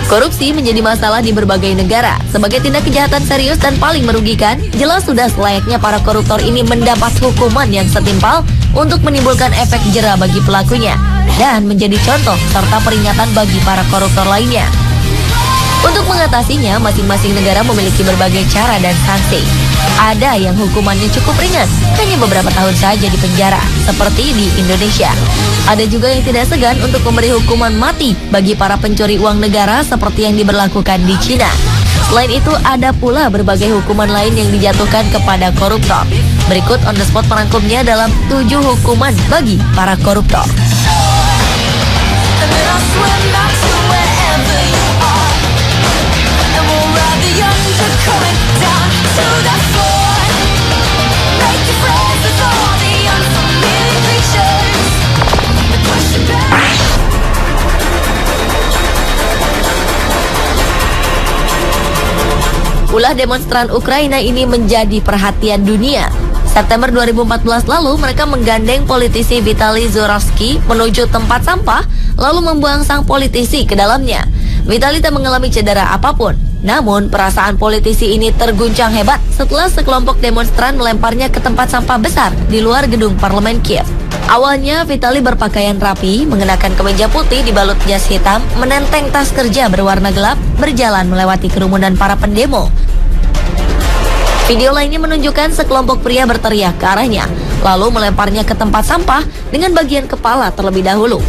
Korupsi menjadi masalah di berbagai negara. Sebagai tindak kejahatan serius dan paling merugikan, jelas sudah selayaknya para koruptor ini mendapat hukuman yang setimpal untuk menimbulkan efek jera bagi pelakunya dan menjadi contoh serta peringatan bagi para koruptor lainnya. Untuk mengatasinya, masing-masing negara memiliki berbagai cara dan sanksi. Ada yang hukumannya cukup ringan, hanya beberapa tahun saja di penjara, seperti di Indonesia. Ada juga yang tidak segan untuk memberi hukuman mati bagi para pencuri uang negara seperti yang diberlakukan di Cina. Selain itu, ada pula berbagai hukuman lain yang dijatuhkan kepada koruptor. Berikut on the spot merangkumnya dalam 7 hukuman bagi para koruptor. Ulah demonstran Ukraina ini menjadi perhatian dunia. September 2014 lalu, mereka menggandeng politisi Vitaly Zurovsky menuju tempat sampah, lalu membuang sang politisi ke dalamnya. Vitaly tak mengalami cedera apapun. Namun, perasaan politisi ini terguncang hebat setelah sekelompok demonstran melemparnya ke tempat sampah besar di luar gedung parlemen Kiev. Awalnya, Vitaly berpakaian rapi, mengenakan kemeja putih dibalut jas hitam, menenteng tas kerja berwarna gelap, berjalan melewati kerumunan para pendemo. Video lainnya menunjukkan sekelompok pria berteriak ke arahnya, lalu melemparnya ke tempat sampah dengan bagian kepala terlebih dahulu.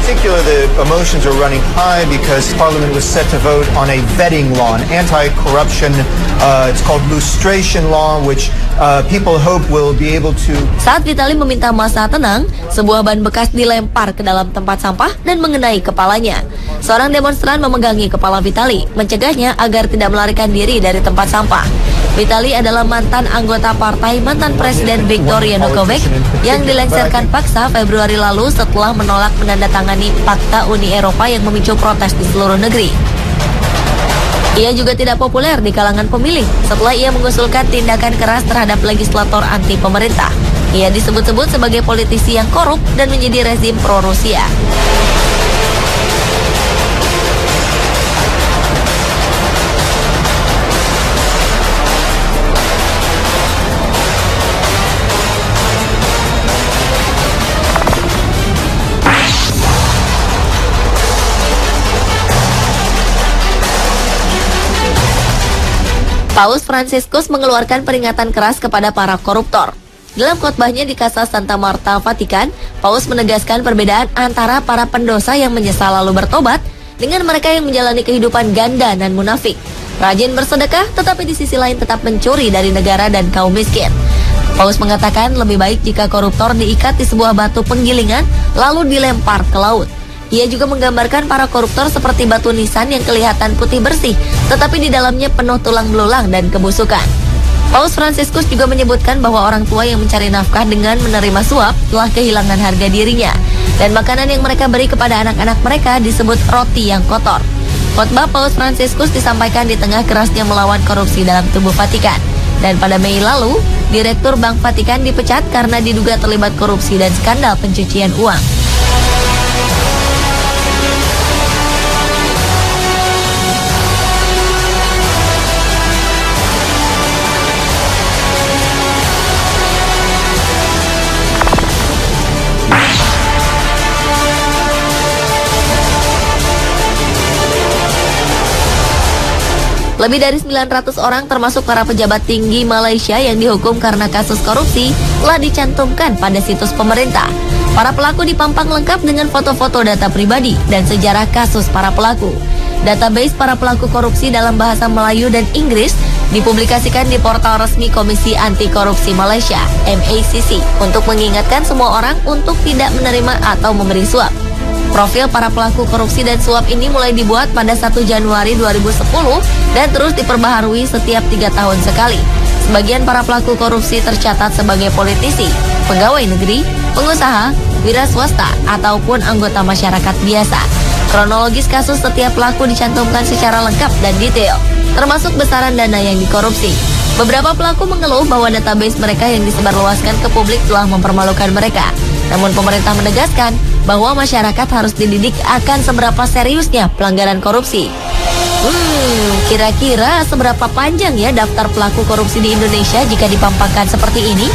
Particularly, the emotions are running high because Parliament was set to vote on a vetting law, an anti-corruption, it's called lustration law, which people hope will be able to... Saat Vitaly meminta massa tenang, sebuah ban bekas dilempar ke dalam tempat sampah dan mengenai kepalanya. Seorang demonstran memegangi kepala Vitaly, mencegahnya agar tidak melarikan diri dari tempat sampah. Vitaly adalah mantan anggota partai mantan Presiden Viktor Yanukovych yang dilengsarkan paksa Februari lalu setelah menolak menandatangani Fakta Uni Eropa yang memicu protes di seluruh negeri. Ia juga tidak populer di kalangan pemilih setelah ia mengusulkan tindakan keras terhadap legislator anti pemerintah. Ia disebut-sebut sebagai politisi yang korup dan menjadi rezim pro-Rusia. Paus Fransiskus mengeluarkan peringatan keras kepada para koruptor. Dalam khotbahnya di Casa Santa Marta, Vatikan, Paus menegaskan perbedaan antara para pendosa yang menyesal lalu bertobat dengan mereka yang menjalani kehidupan ganda dan munafik. Rajin bersedekah, tetapi di sisi lain tetap mencuri dari negara dan kaum miskin. Paus mengatakan lebih baik jika koruptor diikat di sebuah batu penggilingan lalu dilempar ke laut. Ia juga menggambarkan para koruptor seperti batu nisan yang kelihatan putih bersih, tetapi di dalamnya penuh tulang belulang dan kebusukan. Paus Fransiskus juga menyebutkan bahwa orang tua yang mencari nafkah dengan menerima suap telah kehilangan harga dirinya, dan makanan yang mereka beri kepada anak-anak mereka disebut roti yang kotor. Khotbah Paus Fransiskus disampaikan di tengah kerasnya melawan korupsi dalam tubuh Vatikan. Dan pada Mei lalu, Direktur Bank Vatikan dipecat karena diduga terlibat korupsi dan skandal pencucian uang. Lebih dari 900 orang termasuk para pejabat tinggi Malaysia yang dihukum karena kasus korupsi telah dicantumkan pada situs pemerintah. Para pelaku dipampang lengkap dengan foto-foto data pribadi dan sejarah kasus para pelaku. Database para pelaku korupsi dalam bahasa Melayu dan Inggris dipublikasikan di portal resmi Komisi Anti Korupsi Malaysia, MACC, untuk mengingatkan semua orang untuk tidak menerima atau memberi suap. Profil para pelaku korupsi dan suap ini mulai dibuat pada 1 Januari 2010 dan terus diperbaharui setiap 3 tahun sekali. Sebagian para pelaku korupsi tercatat sebagai politisi, pegawai negeri, pengusaha, wira swasta, ataupun anggota masyarakat biasa. Kronologis kasus setiap pelaku dicantumkan secara lengkap dan detail, termasuk besaran dana yang dikorupsi. Beberapa pelaku mengeluh bahwa database mereka yang disebarluaskan ke publik telah mempermalukan mereka. Namun pemerintah menegaskan bahwa masyarakat harus dididik akan seberapa seriusnya pelanggaran korupsi. Kira-kira seberapa panjang ya daftar pelaku korupsi di Indonesia jika dipampangkan seperti ini?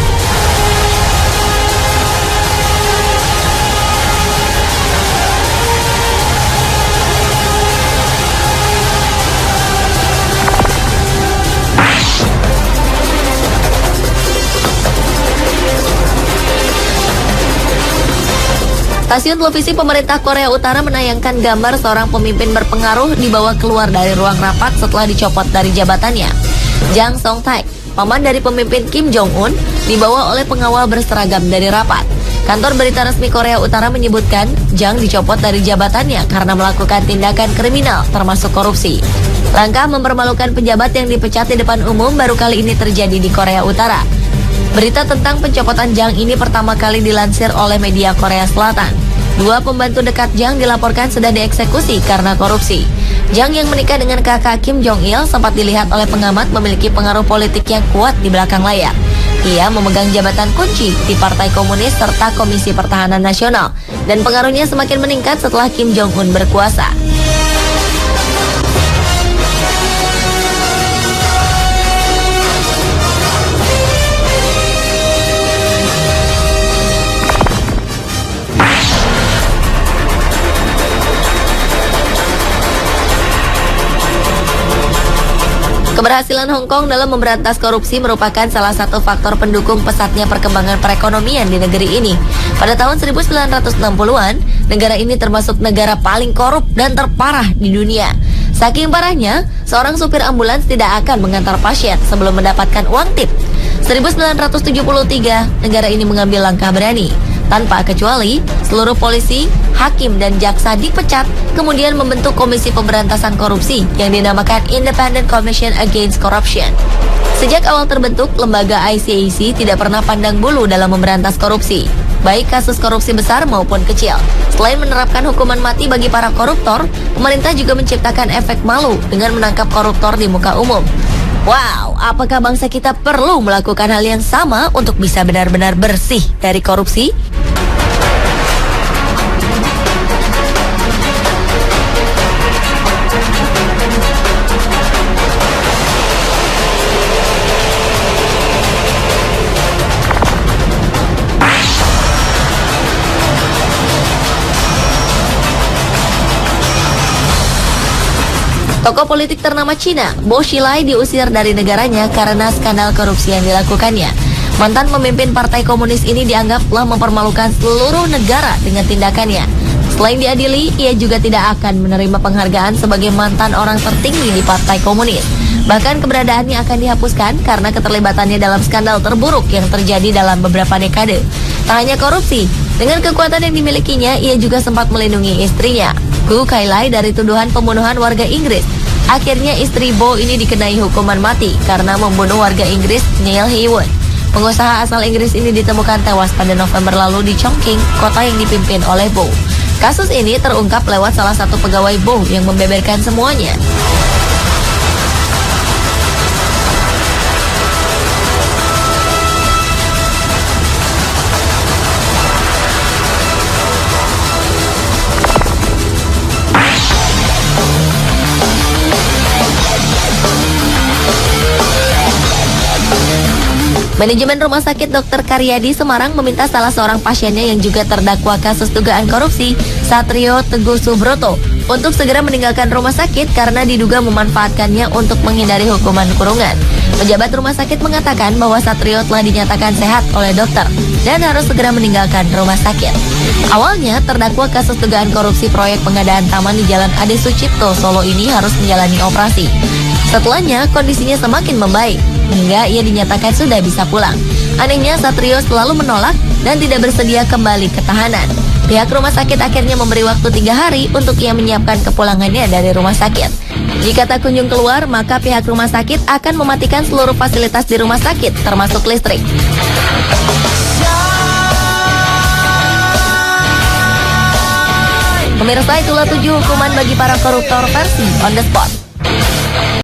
Stasiun televisi pemerintah Korea Utara menayangkan gambar seorang pemimpin berpengaruh dibawa keluar dari ruang rapat setelah dicopot dari jabatannya. Jang Song-taek, paman dari pemimpin Kim Jong-un, dibawa oleh pengawal berseragam dari rapat. Kantor berita resmi Korea Utara menyebutkan Jang dicopot dari jabatannya karena melakukan tindakan kriminal termasuk korupsi. Langkah mempermalukan pejabat yang dipecat di depan umum baru kali ini terjadi di Korea Utara. Berita tentang pencopotan Jang ini pertama kali dilansir oleh media Korea Selatan. 2 pembantu dekat Jang dilaporkan sudah dieksekusi karena korupsi. Jang yang menikah dengan kakak Kim Jong-il sempat dilihat oleh pengamat memiliki pengaruh politik yang kuat di belakang layar. Ia memegang jabatan kunci di Partai Komunis serta Komisi Pertahanan Nasional, dan pengaruhnya semakin meningkat setelah Kim Jong-un berkuasa. Keberhasilan Hong Kong dalam memberantas korupsi merupakan salah satu faktor pendukung pesatnya perkembangan perekonomian di negeri ini. Pada tahun 1960-an, negara ini termasuk negara paling korup dan terparah di dunia. Saking parahnya, seorang supir ambulans tidak akan mengantar pasien sebelum mendapatkan uang tip. 1973, negara ini mengambil langkah berani. Tanpa kecuali, seluruh polisi, hakim, dan jaksa dipecat, kemudian membentuk Komisi Pemberantasan Korupsi yang dinamakan Independent Commission Against Corruption. Sejak awal terbentuk, lembaga ICAC tidak pernah pandang bulu dalam memberantas korupsi, baik kasus korupsi besar maupun kecil. Selain menerapkan hukuman mati bagi para koruptor, pemerintah juga menciptakan efek malu dengan menangkap koruptor di muka umum. Wow, apakah bangsa kita perlu melakukan hal yang sama untuk bisa benar-benar bersih dari korupsi? Tokoh politik ternama Cina, Bo Xilai, diusir dari negaranya karena skandal korupsi yang dilakukannya. Mantan pemimpin Partai Komunis ini dianggap telah mempermalukan seluruh negara dengan tindakannya. Selain diadili, ia juga tidak akan menerima penghargaan sebagai mantan orang tertinggi di Partai Komunis. Bahkan keberadaannya akan dihapuskan karena keterlibatannya dalam skandal terburuk yang terjadi dalam beberapa dekade. Tak hanya korupsi, dengan kekuatan yang dimilikinya, ia juga sempat melindungi istrinya, Gu Kailai, dari tuduhan pembunuhan warga Inggris. Akhirnya istri Bo ini dikenai hukuman mati karena membunuh warga Inggris Neil Heywood. Pengusaha asal Inggris ini ditemukan tewas pada November lalu di Chongqing, kota yang dipimpin oleh Bo. Kasus ini terungkap lewat salah satu pegawai Bo yang membeberkan semuanya. Manajemen Rumah Sakit Dr. Karyadi Semarang meminta salah seorang pasiennya yang juga terdakwa kasus dugaan korupsi, Satrio Teguh Subroto, untuk segera meninggalkan rumah sakit karena diduga memanfaatkannya untuk menghindari hukuman kurungan. Pejabat rumah sakit mengatakan bahwa Satrio telah dinyatakan sehat oleh dokter dan harus segera meninggalkan rumah sakit. Awalnya, terdakwa kasus dugaan korupsi proyek pengadaan taman di Jalan Ade Sucipto, Solo ini harus menjalani operasi. Setelahnya, kondisinya semakin membaik, hingga ia dinyatakan sudah bisa pulang. Anehnya, Satrio selalu menolak dan tidak bersedia kembali ke tahanan. Pihak rumah sakit akhirnya memberi waktu 3 hari untuk ia menyiapkan kepulangannya dari rumah sakit. Jika tak kunjung keluar, maka pihak rumah sakit akan mematikan seluruh fasilitas di rumah sakit, termasuk listrik. Pemirsa, itulah 7 hukuman bagi para koruptor versi On The Spot.